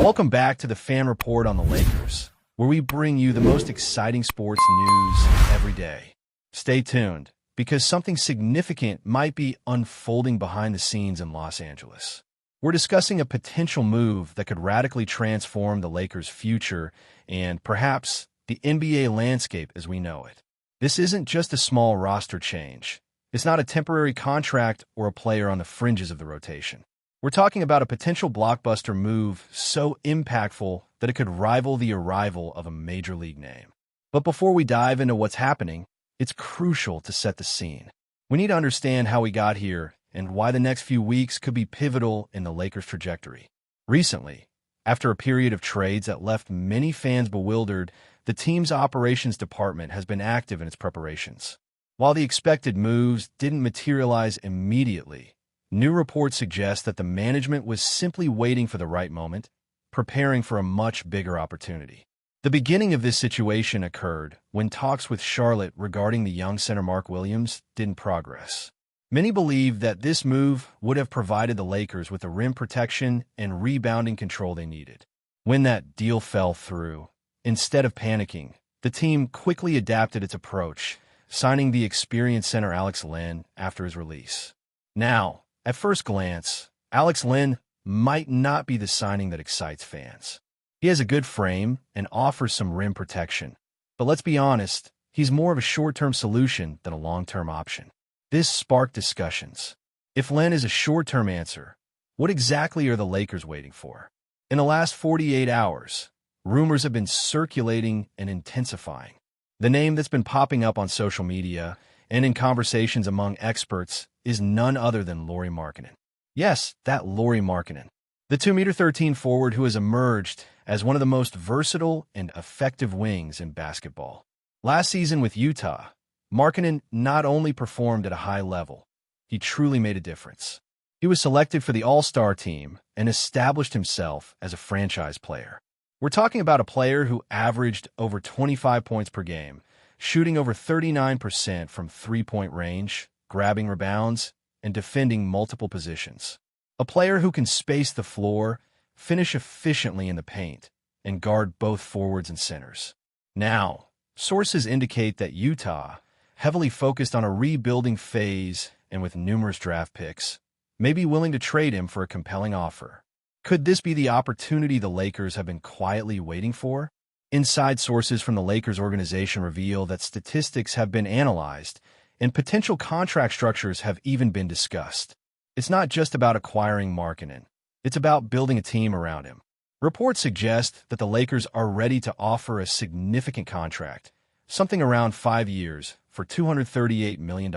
Welcome back to the Fan Report on the Lakers, where we bring you the most exciting sports news every day. Stay tuned, because something significant might be unfolding behind the scenes in Los Angeles. We're discussing a potential move that could radically transform the Lakers' future and, perhaps, the NBA landscape as we know it. This isn't just a small roster change. It's not a temporary contract or a player on the fringes of the rotation. We're talking about a potential blockbuster move so impactful that it could rival the arrival of a major league name. But before we dive into what's happening, it's crucial to set the scene. We need to understand how we got here and why the next few weeks could be pivotal in the Lakers' trajectory. Recently, after a period of trades that left many fans bewildered, the team's operations department has been active in its preparations. While the expected moves didn't materialize immediately, new reports suggest that the management was simply waiting for the right moment, preparing for a much bigger opportunity. The beginning of this situation occurred when talks with Charlotte regarding the young center Mark Williams didn't progress. Many believe that this move would have provided the Lakers with the rim protection and rebounding control they needed. When that deal fell through, instead of panicking, the team quickly adapted its approach, signing the experienced center Alex Len after his release. Now, at first glance, Alex Len might not be the signing that excites fans. He has a good frame and offers some rim protection. But let's be honest, he's more of a short-term solution than a long-term option. This sparked discussions. If Len is a short-term answer, what exactly are the Lakers waiting for? In the last 48 hours, rumors have been circulating and intensifying. The name that's been popping up on social media and in conversations among experts is none other than Lauri Markkanen. Yes, that Lauri Markkanen. The 2'13" forward who has emerged as one of the most versatile and effective wings in basketball. Last season with Utah, Markkanen not only performed at a high level, he truly made a difference. He was selected for the All-Star team and established himself as a franchise player. We're talking about a player who averaged over 25 points per game, shooting over 39% from three-point range, grabbing rebounds, and defending multiple positions. A player who can space the floor, finish efficiently in the paint, and guard both forwards and centers. Now, sources indicate that Utah, heavily focused on a rebuilding phase and with numerous draft picks, may be willing to trade him for a compelling offer. Could this be the opportunity the Lakers have been quietly waiting for? Inside sources from the Lakers organization reveal that statistics have been analyzed and potential contract structures have even been discussed. It's not just about acquiring Markkanen. It's about building a team around him. Reports suggest that the Lakers are ready to offer a significant contract, something around 5 years, for $238 million.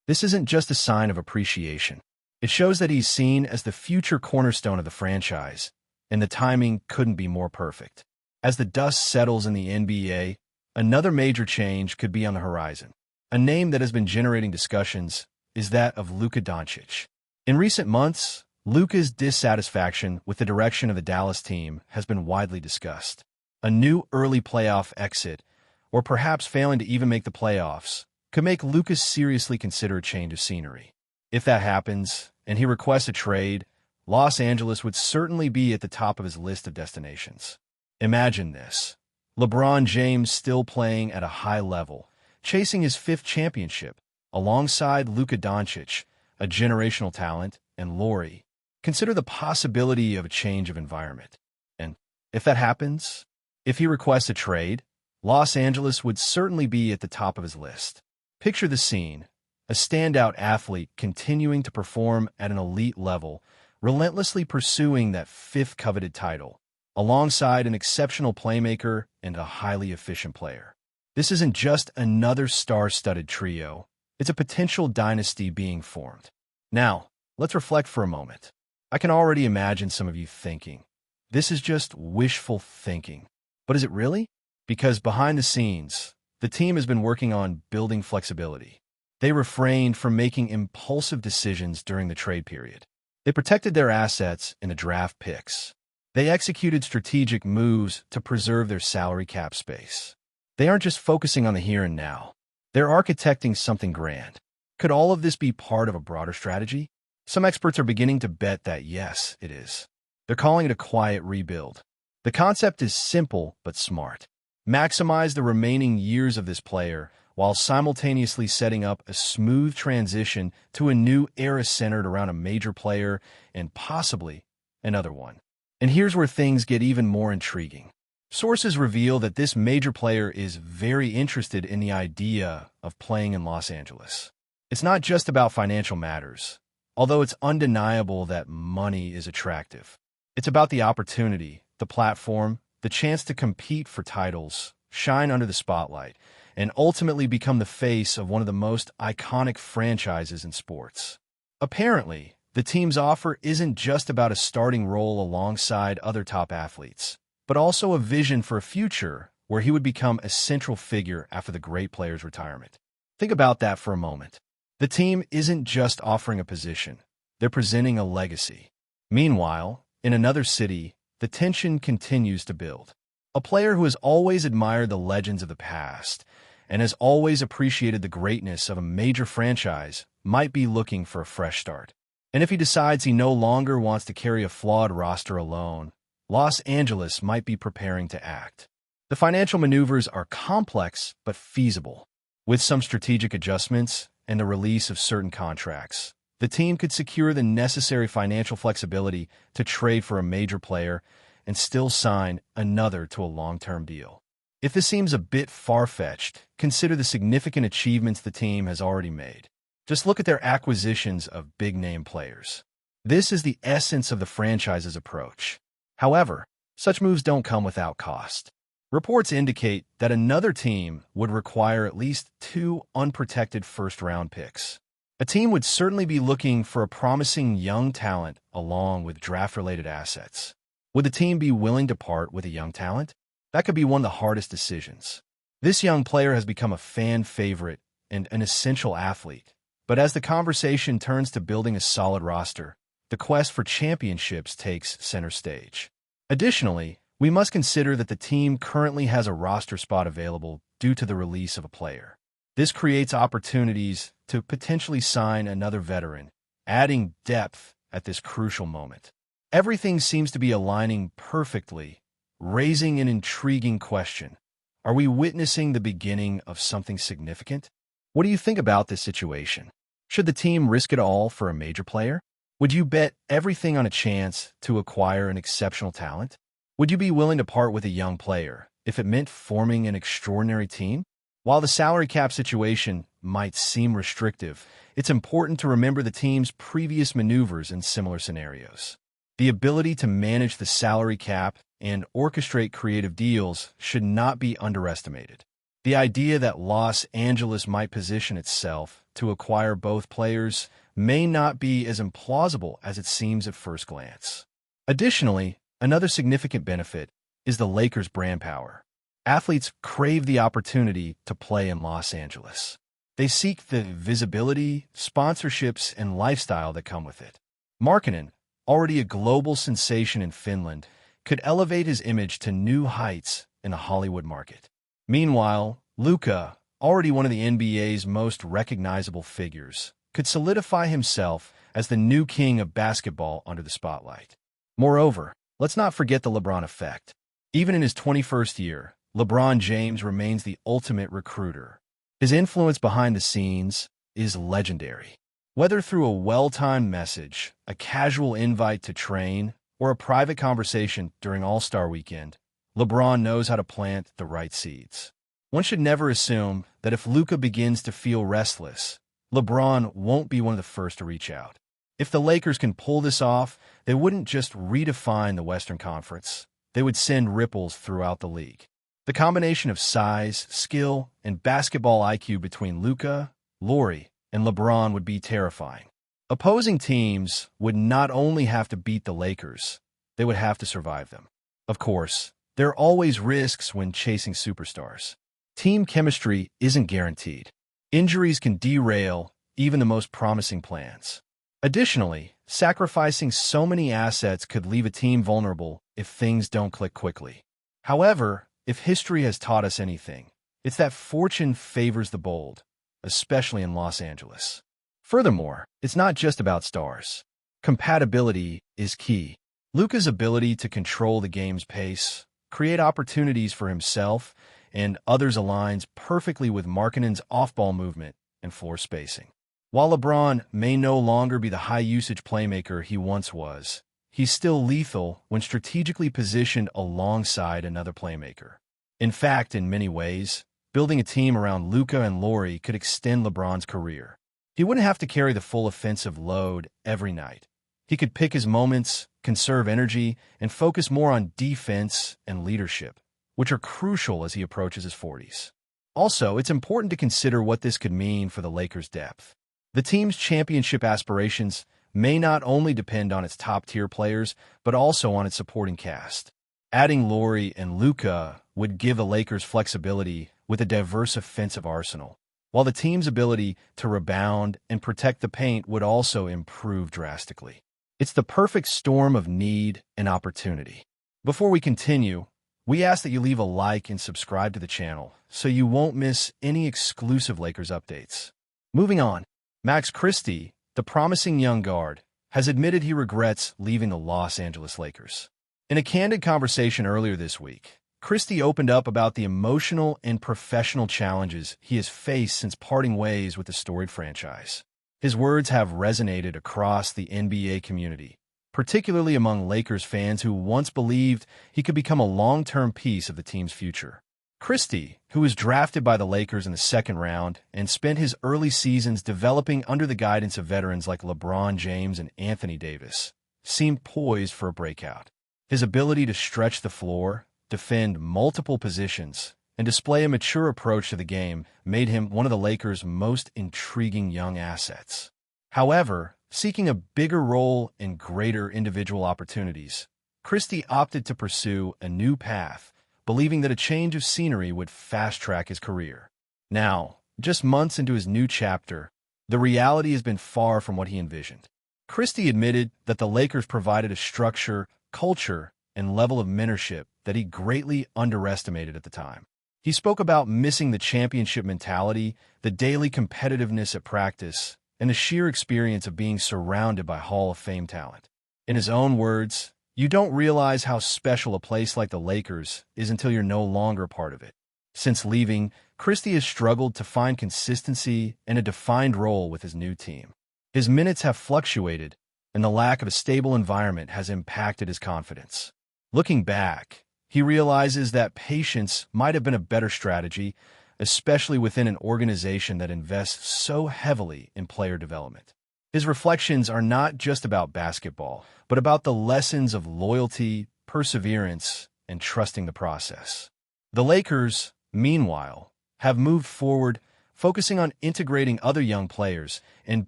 This isn't just a sign of appreciation. It shows that he's seen as the future cornerstone of the franchise, and the timing couldn't be more perfect. As the dust settles in the NBA, another major change could be on the horizon. A name that has been generating discussions is that of Luka Doncic. In recent months, Luka's dissatisfaction with the direction of the Dallas team has been widely discussed. A new early playoff exit, or perhaps failing to even make the playoffs, could make Luka seriously consider a change of scenery. If that happens, and he requests a trade, Los Angeles would certainly be at the top of his list of destinations. Imagine this: LeBron James still playing at a high level, chasing his 5th championship, alongside Luka Doncic, a generational talent, and Lauri. Consider the possibility of a change of environment. And if that happens, if he requests a trade, Los Angeles would certainly be at the top of his list. Picture the scene: a standout athlete continuing to perform at an elite level, relentlessly pursuing that 5th coveted title, alongside an exceptional playmaker and a highly efficient player. This isn't just another star-studded trio. It's a potential dynasty being formed. Now, let's reflect for a moment. I can already imagine some of you thinking, this is just wishful thinking. But is it really? Because behind the scenes, the team has been working on building flexibility. They refrained from making impulsive decisions during the trade period. They protected their assets in the draft picks. They executed strategic moves to preserve their salary cap space. They aren't just focusing on the here and now. They're architecting something grand. Could all of this be part of a broader strategy? Some experts are beginning to bet that yes, it is. They're calling it a quiet rebuild. The concept is simple but smart. Maximize the remaining years of this player while simultaneously setting up a smooth transition to a new era centered around a major player and possibly another one. And here's where things get even more intriguing. Sources reveal that this major player is very interested in the idea of playing in Los Angeles. It's not just about financial matters, although it's undeniable that money is attractive. It's about the opportunity, the platform, the chance to compete for titles, shine under the spotlight, and ultimately become the face of one of the most iconic franchises in sports. Apparently, the team's offer isn't just about a starting role alongside other top athletes, but also a vision for a future where he would become a central figure after the great player's retirement. Think about that for a moment. The team isn't just offering a position, they're presenting a legacy. Meanwhile, in another city, the tension continues to build. A player who has always admired the legends of the past and has always appreciated the greatness of a major franchise might be looking for a fresh start. And if he decides he no longer wants to carry a flawed roster alone, Los Angeles might be preparing to act. The financial maneuvers are complex but feasible. With some strategic adjustments and the release of certain contracts, the team could secure the necessary financial flexibility to trade for a major player and still sign another to a long-term deal. If this seems a bit far-fetched, consider the significant achievements the team has already made. Just look at their acquisitions of big-name players. This is the essence of the franchise's approach. However, such moves don't come without cost. Reports indicate that another team would require at least 2 unprotected first-round picks. A team would certainly be looking for a promising young talent along with draft-related assets. Would the team be willing to part with a young talent? That could be one of the hardest decisions. This young player has become a fan favorite and an essential athlete. But as the conversation turns to building a solid roster, the quest for championships takes center stage. Additionally, we must consider that the team currently has a roster spot available due to the release of a player. This creates opportunities to potentially sign another veteran, adding depth at this crucial moment. Everything seems to be aligning perfectly, raising an intriguing question. Are we witnessing the beginning of something significant? What do you think about this situation? Should the team risk it all for a major player? Would you bet everything on a chance to acquire an exceptional talent? Would you be willing to part with a young player if it meant forming an extraordinary team? While the salary cap situation might seem restrictive, it's important to remember the team's previous maneuvers in similar scenarios. The ability to manage the salary cap and orchestrate creative deals should not be underestimated. The idea that Los Angeles might position itself to acquire both players may not be as implausible as it seems at first glance. Additionally, another significant benefit is the Lakers' brand power. Athletes crave the opportunity to play in Los Angeles. They seek the visibility, sponsorships, and lifestyle that come with it. Markkanen, already a global sensation in Finland, could elevate his image to new heights in the Hollywood market. Meanwhile, Luka, already one of the NBA's most recognizable figures, could solidify himself as the new king of basketball under the spotlight. Moreover, let's not forget the LeBron effect. Even in his 21st year, LeBron James remains the ultimate recruiter. His influence behind the scenes is legendary. Whether through a well-timed message, a casual invite to train, or a private conversation during All-Star Weekend, LeBron knows how to plant the right seeds. One should never assume that if Luka begins to feel restless, LeBron won't be one of the first to reach out. If the Lakers can pull this off, they wouldn't just redefine the Western Conference. They would send ripples throughout the league. The combination of size, skill, and basketball IQ between Luka, Lowry, and LeBron would be terrifying. Opposing teams would not only have to beat the Lakers, they would have to survive them. Of course, there are always risks when chasing superstars. Team chemistry isn't guaranteed. Injuries can derail even the most promising plans. Additionally, sacrificing so many assets could leave a team vulnerable if things don't click quickly. However, if history has taught us anything, it's that fortune favors the bold, especially in Los Angeles. Furthermore, it's not just about stars. Compatibility is key. Luka's ability to control the game's pace, create opportunities for himself and others aligns perfectly with Markkanen's off-ball movement and floor spacing. While LeBron may no longer be the high-usage playmaker he once was, he's still lethal when strategically positioned alongside another playmaker. In fact, in many ways, building a team around Luka and Lauri could extend LeBron's career. He wouldn't have to carry the full offensive load every night. He could pick his moments, conserve energy, and focus more on defense and leadership, which are crucial as he approaches his 40s. Also, it's important to consider what this could mean for the Lakers' depth. The team's championship aspirations may not only depend on its top-tier players, but also on its supporting cast. Adding Lauri and Luka would give the Lakers flexibility with a diverse offensive arsenal, while the team's ability to rebound and protect the paint would also improve drastically. It's the perfect storm of need and opportunity. Before we continue, we ask that you leave a like and subscribe to the channel so you won't miss any exclusive Lakers updates. Moving on, Max Christie, the promising young guard, has admitted he regrets leaving the Los Angeles Lakers. In a candid conversation earlier this week, Christie opened up about the emotional and professional challenges he has faced since parting ways with the storied franchise. His words have resonated across the NBA community, particularly among Lakers fans who once believed he could become a long-term piece of the team's future. Christie, who was drafted by the Lakers in the second round and spent his early seasons developing under the guidance of veterans like LeBron James and Anthony Davis, seemed poised for a breakout. His ability to stretch the floor, defend multiple positions, and display a mature approach to the game made him one of the Lakers' most intriguing young assets. However, seeking a bigger role and greater individual opportunities, Christie opted to pursue a new path, believing that a change of scenery would fast-track his career. Now, just months into his new chapter, the reality has been far from what he envisioned. Christie admitted that the Lakers provided a structure, culture, and level of mentorship that he greatly underestimated at the time. He spoke about missing the championship mentality, the daily competitiveness at practice, and the sheer experience of being surrounded by Hall of Fame talent. In his own words, "You don't realize how special a place like the Lakers is until you're no longer part of it." Since leaving, Christie has struggled to find consistency and a defined role with his new team. His minutes have fluctuated, and the lack of a stable environment has impacted his confidence. Looking back, he realizes that patience might have been a better strategy, especially within an organization that invests so heavily in player development. His reflections are not just about basketball, but about the lessons of loyalty, perseverance, and trusting the process. The Lakers, meanwhile, have moved forward, focusing on integrating other young players and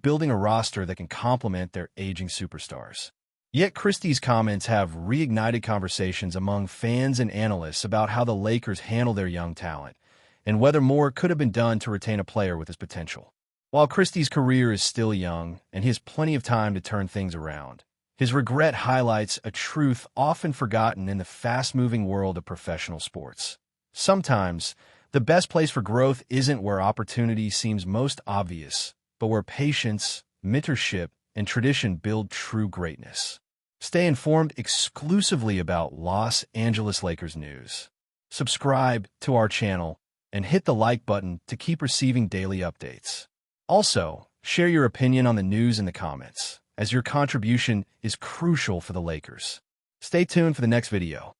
building a roster that can complement their aging superstars. Yet Christie's comments have reignited conversations among fans and analysts about how the Lakers handle their young talent and whether more could have been done to retain a player with his potential. While Christie's career is still young and he has plenty of time to turn things around, his regret highlights a truth often forgotten in the fast-moving world of professional sports. Sometimes, the best place for growth isn't where opportunity seems most obvious, but where patience, mentorship, and tradition build true greatness. Stay informed exclusively about Los Angeles Lakers news. Subscribe to our channel and hit the like button to keep receiving daily updates. Also, share your opinion on the news in the comments, as your contribution is crucial for the Lakers. Stay tuned for the next video.